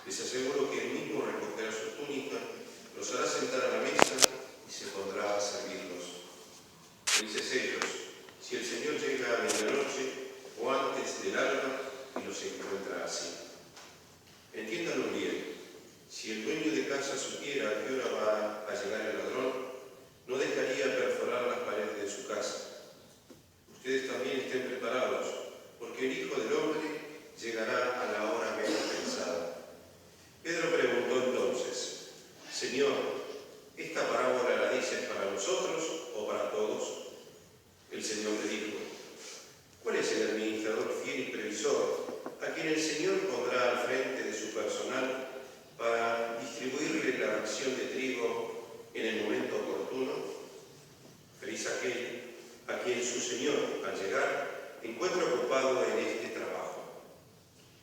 Les aseguro que él mismo recogerá su túnica, los hará sentar a la mesa y se pondrá a servirlos. Felices ellos, si el Señor llega a medianoche o antes del alba y los encuentra así. Entiéndanlo bien, si el dueño de casa supiera a qué hora va a llegar el ladrón, no dejaría perforar las paredes de su casa. Ustedes también estén preparados, porque el Hijo del Hombre llegará a la hora menos pensada. Pedro preguntó entonces: Señor, ¿esta parábola la dices para nosotros o para todos? El Señor le dijo: ¿cuál es el administrador fiel y previsor a quien el Señor pondrá al frente de su personal para distribuirle la ración de trigo en el momento oportuno? Feliz aquel a quien su Señor, al llegar, encuentra ocupado en este trabajo.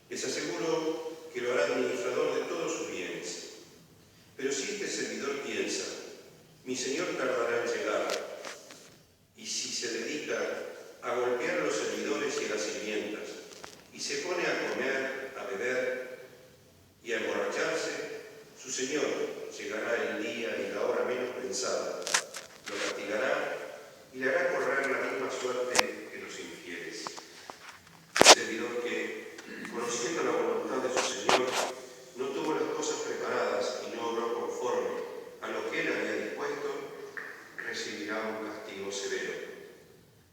Les aseguro que lo hará administrador de todos sus bienes. Pero si este servidor piensa: mi Señor tardará en llegar, y si se dedica a golpear a los servidores y a las sirvientas, y se pone a comer, a beber y a emborracharse, su Señor llegará el día y la hora menos pensada, lo castigará y le hará correr la misma suerte que los infieles. El servidor que, conociendo la voluntad de su Señor, no tuvo las cosas preparadas y no obró conforme a lo que él había dispuesto, recibirá un castigo severo.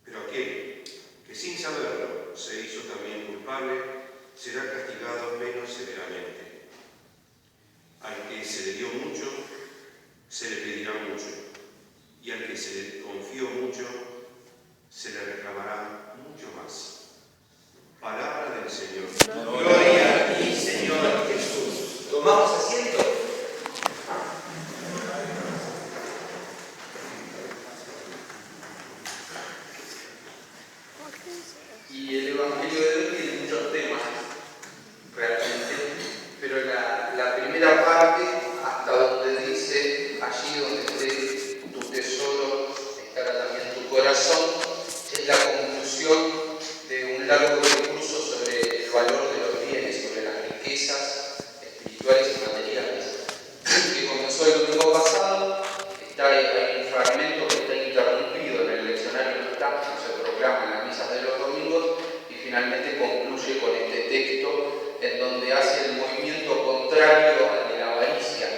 Pero aquel que sin saberlo se hizo también culpable, será castigado menos severamente. Al que se le dio mucho, se le pedirá mucho, y al que se le confió mucho, se le reclamará mucho más. Palabra del Señor. Gloria a ti, Señor Jesús. Tomamos asiento. Y el Evangelio de hoy tiene muchos temas, realmente, pero la primera parte, hasta donde dice: allí donde esté tu tesoro, estará también tu corazón, es la conclusión de un largo discurso sobre el valor de los bienes, sobre las riquezas espirituales y materiales, que comenzó el domingo pasado. Hay un fragmento que está interrumpido en el leccionario, no se proclama en las misas de los domingos, y finalmente concluye con este texto en donde hace el movimiento contrario al de la avaricia,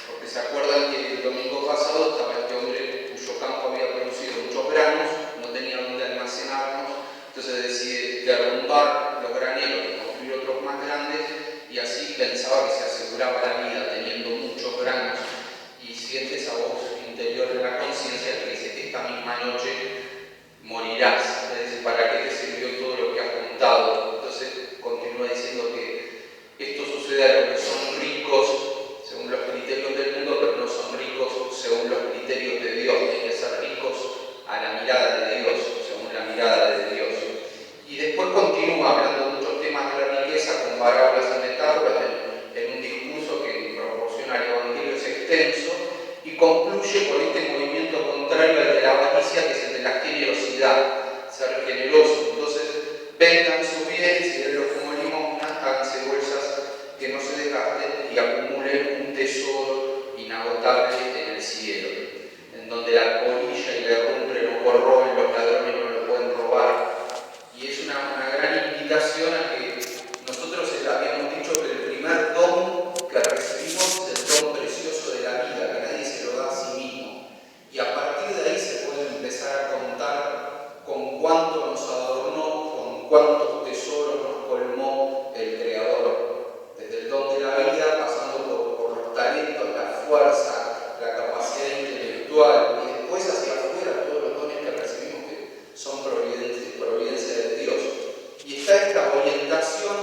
porque se acuerdan que el domingo pasado estaba este hombre cuyo campo había producido muchos granos, no tenía dónde almacenarlos, entonces decide derrumbar los graneros y construir otros más grandes, y así pensaba que se aseguraba la vida teniendo muchos granos, y siente esa voz interior de la conciencia que dice: esta misma noche morirás. Es decir, ¿para qué te sirvió todo lo que has juntado? Entonces continúa diciendo que esto sucede a los que son ricos según los criterios del mundo, pero no son ricos según los criterios de Dios. Hay que ser ricos a la mirada de Dios, según la mirada de Dios. Y después continúa hablando de muchos temas de la riqueza con parábolas y metáforas en un discurso que en proporción al Evangelio es extenso, y concluye con este movimiento contrario al de la avaricia, que es el de la generosidad, ser generoso. Entonces, vendan sus bienes y denlos como limosna, háganse bolsas que no se desgasten y acumulen un tesoro inagotable en el cielo, en donde la polilla y la herrumbre no corroen, los ladrones no lo pueden robar. Y es una gran invitación a que nosotros habíamos dicho que el primer don que recibimos es el don precioso de la vida, que nadie se lo da a sí mismo. Y a partir de ahí se puede empezar a contar con cuánto nos adornó, con cuántos tesoros nos colmó el Creador. Desde el don de la vida, pasando por los talentos, la fuerza, la capacidad intelectual, y después hacia afuera todos los dones que recibimos que son providencia de Dios. Y está esta orientación,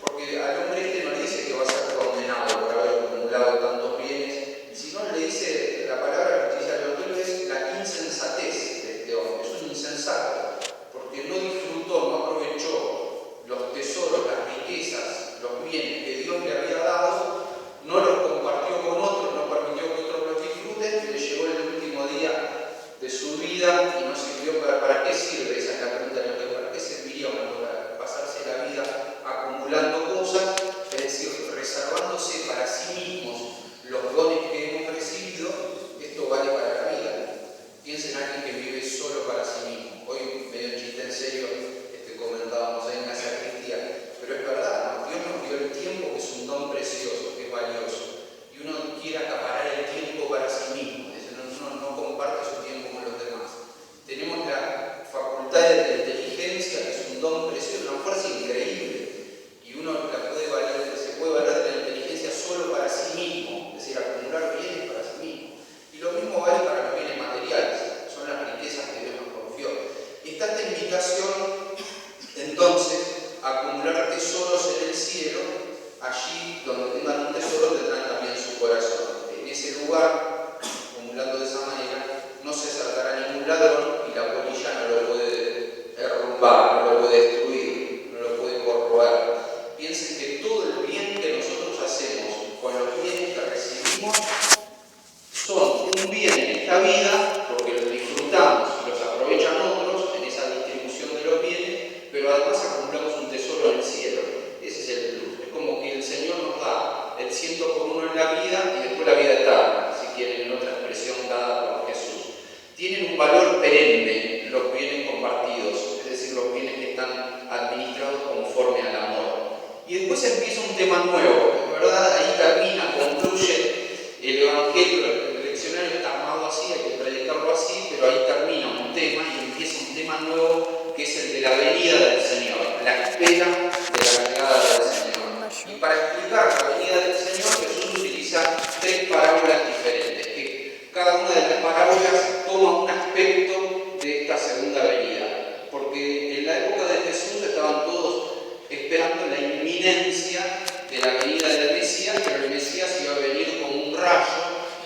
porque al hombre este no le dice que va a ser condenado por haber acumulado tantos bienes, sino le dice, la palabra que utiliza el Evangelio es la insensatez de este hombre. Es un insensato, porque no disfrutó, no aprovechó los tesoros, las riquezas, los bienes que Dios le había dado, no los compartió con otros, no permitió que otros los disfruten, y le llegó el último día de su vida y no sirvió para qué sirve. Esa es la pregunta de ¿para qué serviría para pasarse la vida acumulando cosas? Es decir, reservándose mismos son un bien en esta vida, porque los disfrutamos y los aprovechan otros en esa distribución de los bienes, pero además acumulamos un tesoro en el cielo. Ese es el plus. Es como que el Señor nos da el 100% en la vida y después la vida eterna, si quieren, en otra expresión dada por Jesús. Tienen un valor perenne los bienes compartidos, es decir, los bienes que están administrados conforme al amor. Y después empieza un tema nuevo, ¿verdad? Ahí termina, concluye el Evangelio, el leccionario está armado así, hay que predicarlo así, pero ahí termina un tema y empieza un tema nuevo que es el de la venida del Señor, la espera de la llegada del Señor. Y para explicar la venida del Señor, Jesús utiliza 3 parábolas diferentes, que cada una de las parábolas toma un aspecto de esta segunda venida, porque en la época de Jesús estaban todos esperando la inminencia de la venida del Mesías, pero el Mesías iba a venir como un rayo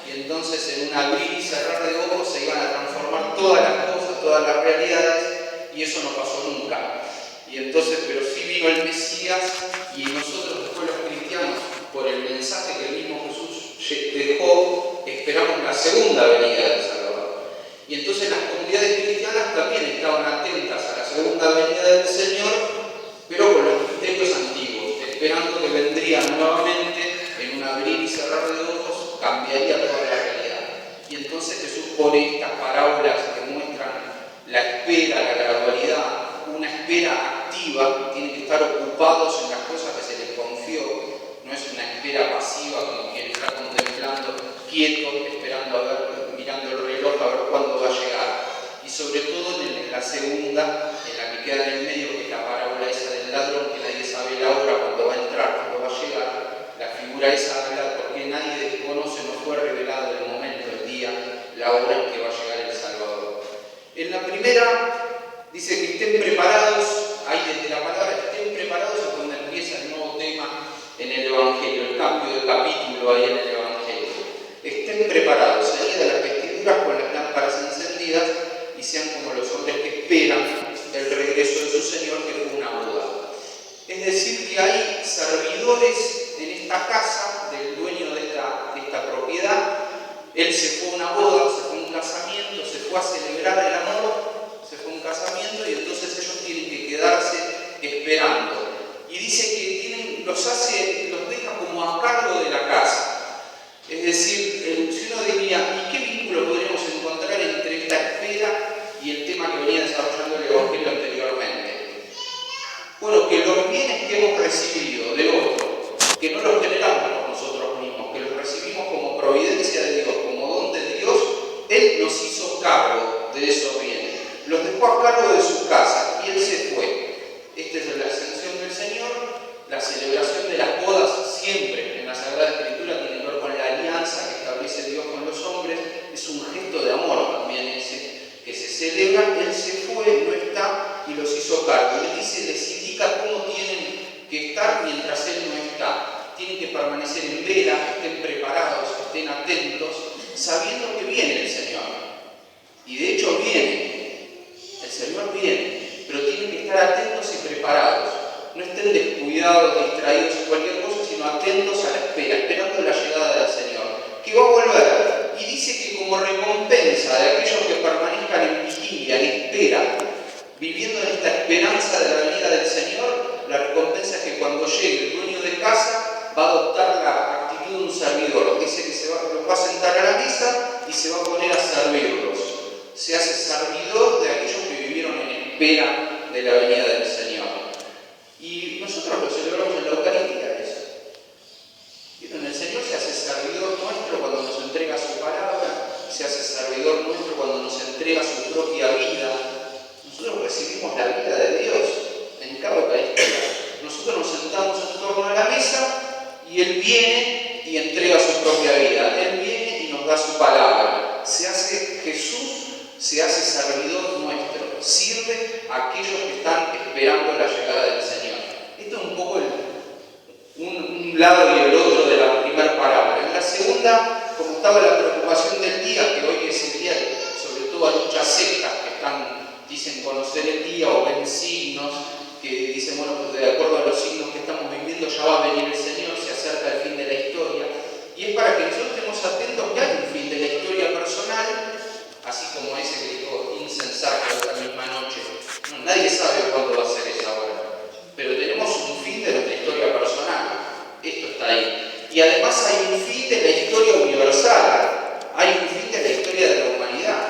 y entonces en un abrir y cerrar de ojos se iban a transformar todas las cosas, todas las realidades, y eso no pasó nunca. Y entonces, pero sí vino el Mesías y nosotros después los cristianos, por el mensaje que el mismo Jesús dejó, esperamos la segunda venida del Salvador. Y entonces las comunidades cristianas también estaban atentas a la segunda venida del Señor, pero con los criterios antiguos, esperando que vendría nuevamente en un abrir y cerrar de ojos, cambiaría toda la realidad. Y entonces Jesús pone estas parábolas que muestran la espera, la gradualidad, una espera activa, tienen que estar ocupados en las cosas que se les confió, no es una espera pasiva como quien está contemplando, quieto, esperando a ver, mirando el reloj a ver cuándo va a llegar. Y sobre todo en la segunda, en la que queda en el medio, que es la parábola esa del ladrón, que nadie sabe la hora, cuándo va a entrar, cuándo va a llegar. La figura esa habla porque nadie desconoce, no fue revelado el momento, el día, la hora en que va a llegar el Salvador. En la primera dice que estén preparados, ahí desde la palabra estén preparados es cuando empieza el nuevo tema en el Evangelio, el cambio de capítulo ahí en el Evangelio. Estén preparados, sería de las vestiduras con las lámparas encendidas y sean como los hombres que esperan el regreso de su Señor, que fue una boda. Es decir, que hay servidores en esta casa del dueño de esta propiedad. Él se fue a una boda, se fue a un casamiento, se fue a celebrar el amor, se fue a un casamiento y entonces ellos tienen que quedarse esperando. Y dice que los deja como a cargo de la casa. Es decir, si uno diría, ¿y qué vínculo podríamos encontrar entre esta espera y el tema que venía desarrollando el Evangelio anteriormente? Bueno, que los bienes que hemos recibido de otro, que no los generamos por nosotros mismos, que los recibimos como providencia de Dios, como don de Dios, Él nos hizo cargo de esos bienes, los dejó a cargo de su casa y Él se fue. Esta es la ascensión del Señor, la celebración de las bodas siempre en la Sagrada Escritura tiene que ver con la alianza que establece Dios con los hombres, es un gesto de amor también ese que se celebra. Él se fue, no está y los hizo cargo. Les dice, les indica cómo tienen que estar mientras Él no está. Tienen que permanecer en vela, estén preparados, estén atentos, sabiendo que viene el Señor. Y de hecho viene, el Señor viene, pero tienen que estar atentos y preparados. No estén descuidados, distraídos en cualquier cosa, sino atentos a la espera, esperando la llegada del Señor, que va a volver. Y dice que como recompensa de aquellos que permanezcan en vigilia, en espera, viviendo en esta esperanza de la venida del Señor, la recompensa es que cuando llegue el dueño de casa va a adoptar la actitud de un servidor. Dice que los va a sentar a la mesa y se va a poner a servirlos. Se hace servidor de aquellos que vivieron en espera de la venida del Señor. Y nosotros lo celebramos en la Eucaristía eso. ¿Vieron? El Señor se hace servidor nuestro cuando nos entrega su palabra, se hace servidor nuestro cuando nos entrega su propia vida. Nosotros recibimos la vida de Dios en cada Eucaristía. Nosotros nos sentamos en torno a la mesa y Él viene y entrega su propia vida. Él viene y nos da su palabra. Jesús se hace servidor nuestro, sirve a aquellos que están esperando la llegada del Señor. Esto es un poco un lado y el otro de la primera parábola. En la segunda, como estaba la preocupación del día, que hoy es el día, sobre todo hay muchas sectas que dicen conocer el día o ven signos, que dicen, bueno, pues de acuerdo a los signos que estamos viviendo ya va a venir el Señor, se acerca el fin de la historia. Y es para que nosotros estemos estemos atentos que hay un fin de la historia personal, así como ese que dijo insensato esta misma noche. No, nadie sabe cuándo va a ser esa hora, pero tenemos un fin de nuestra historia personal. Esto está ahí. Y además hay un fin de la historia universal, hay un fin de la historia de la humanidad.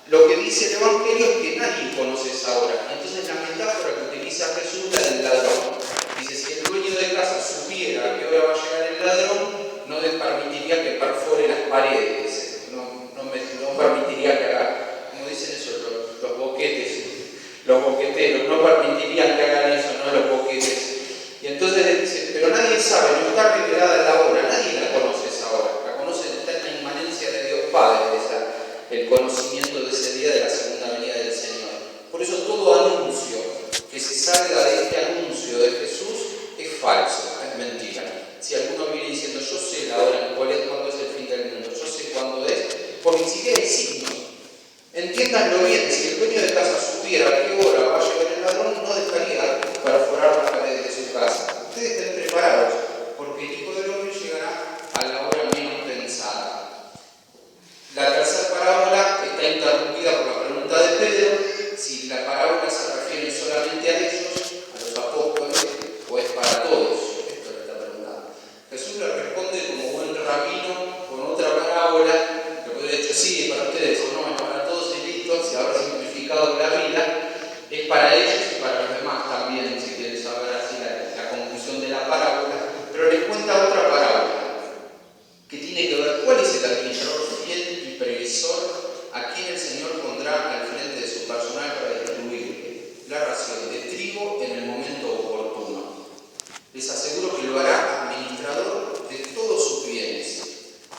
Lo que dice el Evangelio es que nadie conoce esa hora. Entonces la metáfora que utiliza Jesús es la del ladrón. Dice, si el dueño de casa supiera a qué hora va a llegar el ladrón, no le permitiría que perfore las paredes. No permitiría que haga, como dicen eso, los boquetes, los boqueteros, no permitirían que hagan eso, no los boquetes. Y entonces le dice, pero nadie sabe, no está revelada la hora, nadie la conoce esa hora. La conoce, está en la inmanencia de Dios Padre, el conocimiento de ese día de la segunda venida del Señor. Por eso todo anuncio que se salga de este anuncio de Jesús es falso, es mentira. Si alguno viene diciendo, yo sé la hora en cuál es, cuándo es el fin del mundo, yo sé cuándo es, porque ni siquiera hay signos. Entiéndanlo bien, si el dueño de casa supiera a qué hora va a llegar el ladrón, no dejaría perforar las paredes de su casa. Ustedes estén preparados, porque el Hijo del Hombre llegará a la hora menos pensada. La tercera parábola está interrumpida por la pregunta de Pedro, si la parábola se refiere solamente a ellos, a los apóstoles, o es para todos. Esto le está preguntando. Jesús le responde como buen rabino con otra parábola, que podría haber dicho, sí, es para ustedes, o no, es para todos y listo, se habrá simplificado la vida, es para ellos y para los demás también, si quieren saber así la conclusión de la parábola, pero les cuenta otra parábola, que tiene que ver cuál es el administrador fiel y previsor a quien el Señor pondrá al frente de su personal para distribuir la ración de trigo en el momento oportuno. Les aseguro que lo hará administrador de todos sus bienes.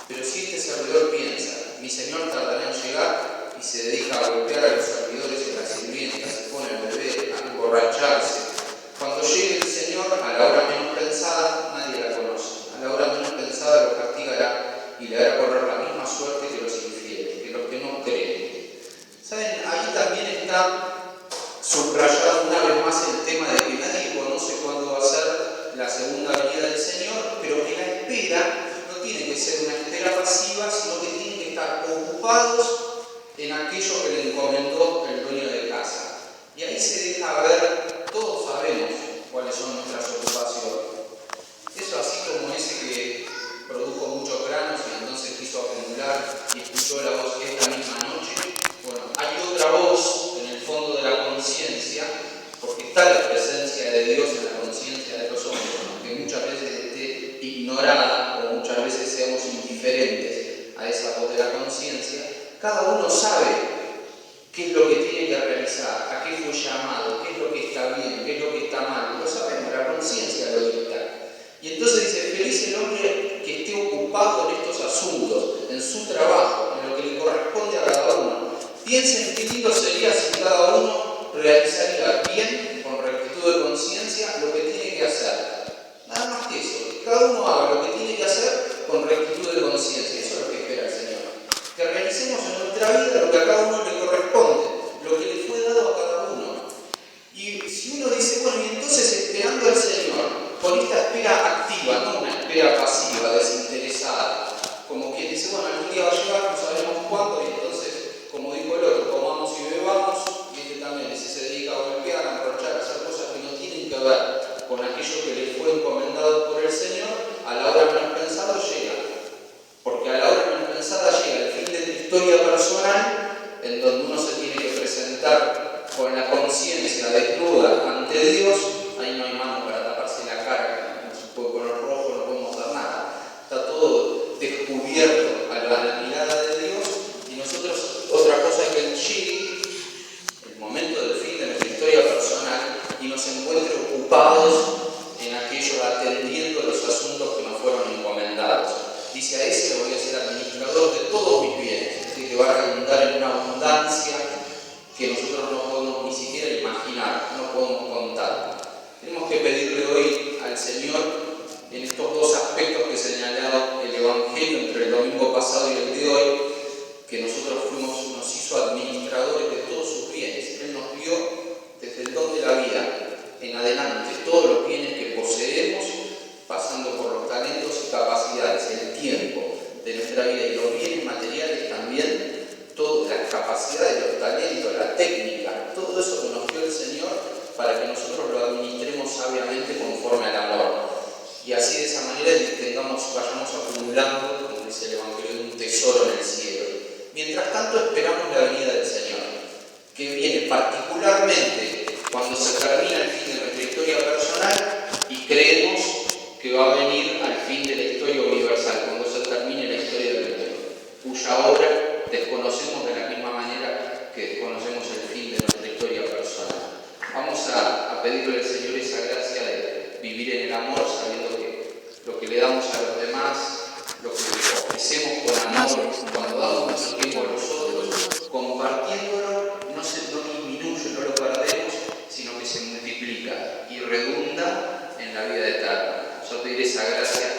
Pero si este servidor piensa, mi Señor tardará en llegar, y se dedica a golpear a los servidores y a las sirvientas, se pone a beber, a emborracharse, cuando llegue el Señor, a la hora menos pensada, nadie la conoce. A la hora menos pensada lo castigará y le hará correr la misma suerte que los infieles, que los que no creen. ¿Saben? Ahí también está subrayado una vez más el tema de que nadie conoce cuándo va a ser la segunda venida del Señor, pero que la espera no tiene que ser una espera pasiva, sino que tienen que estar ocupados en aquello que le encomendó el dueño de casa. Y ahí se deja ver, todos sabemos cuáles son nuestras ocupaciones. Eso así como ese que produjo muchos granos y entonces quiso acumular y escuchó la voz esta misma noche. Bueno, hay otra voz en el fondo de la conciencia, porque está la presencia de Dios en la conciencia de los hombres, aunque muchas veces esté ignorada o muchas veces seamos indiferentes a esa voz de la conciencia. Cada uno sabe qué es lo que tiene que realizar, a qué fue llamado, qué es lo que está bien, qué es lo que está mal. Lo sabemos, la conciencia lo dicta. Y entonces dice, feliz el hombre que esté ocupado en estos asuntos, en su trabajo, en lo que le corresponde a cada uno. Piensen qué lindo sería si cada uno realizaría bien, con rectitud de conciencia, lo que tiene que hacer. Nada más que eso, que cada uno haga lo que tiene que hacer con rectitud de conciencia. Eso es lo que espera el Señor. Que realicemos en nuestra vida lo que a cada uno le corresponde, lo que le fue dado a cada uno. Y si uno dice, bueno, y entonces esperando al Señor, con esta espera activa, no una espera pasiva, desinteresada, como quien dice, bueno, algún día va a llegar, no sabemos cuándo, y entonces, como dijo el otro, comamos y bebamos, y este también se dedica a golpear, a emborrachar, a hacer cosas que no tienen que ver con aquello que le fue encomendado por el Señor, a la hora menos pensada llega. Porque a la hora menos pensada llega el fin de tu historia personal, en donde uno se tiene que presentar con la conciencia desnuda ante Dios. Ahí no hay mano para taparse la cara, no se puede poner rojo, no podemos hacer nada. Está todo descubierto a la mirada de Dios, y nosotros, otra cosa es que Él llegue, el momento del fin de nuestra historia personal, y nos encuentre ocupados en aquello, atendiendo los asuntos que nos fueron encomendados. Dice, a ese le voy a ser administrador de todos mis bienes, que va a redundar en una abundancia que nosotros no podemos ni siquiera imaginar, no podemos contar. Tenemos que pedirle hoy al Señor, en estos dos aspectos que señalaba el Evangelio entre el domingo pasado y el de hoy, que nosotros nos hizo administradores de todos sus bienes. Él nos dio desde el don de la vida en adelante todos los bienes que poseemos, pasando por los talentos y capacidades, el tiempo de nuestra nuestra vida y los bienes materiales también, todas las capacidades, los talentos, la técnica, todo eso que nos dio el Señor para que nosotros lo administremos sabiamente conforme al amor. Y así de esa manera vayamos acumulando, como dice el Evangelio, un tesoro en el cielo. Mientras tanto esperamos la venida del Señor, que viene particularmente cuando se termina el fin de nuestra historia personal y creemos que va a venir al fin de la historia universal, cuando se termine la historia del mundo, cuya obra desconocemos de la misma manera que desconocemos el fin de nuestra historia personal. Vamos a pedirle al Señor esa gracia de vivir en el amor, sabiendo que lo que le damos a los demás, lo que ofrecemos con amor, cuando damos nuestro tiempo a nosotros, compartiéndolo, no disminuye, no lo perdemos, sino que se multiplica y redunda en la vida eterna. Yo pediré esa gracia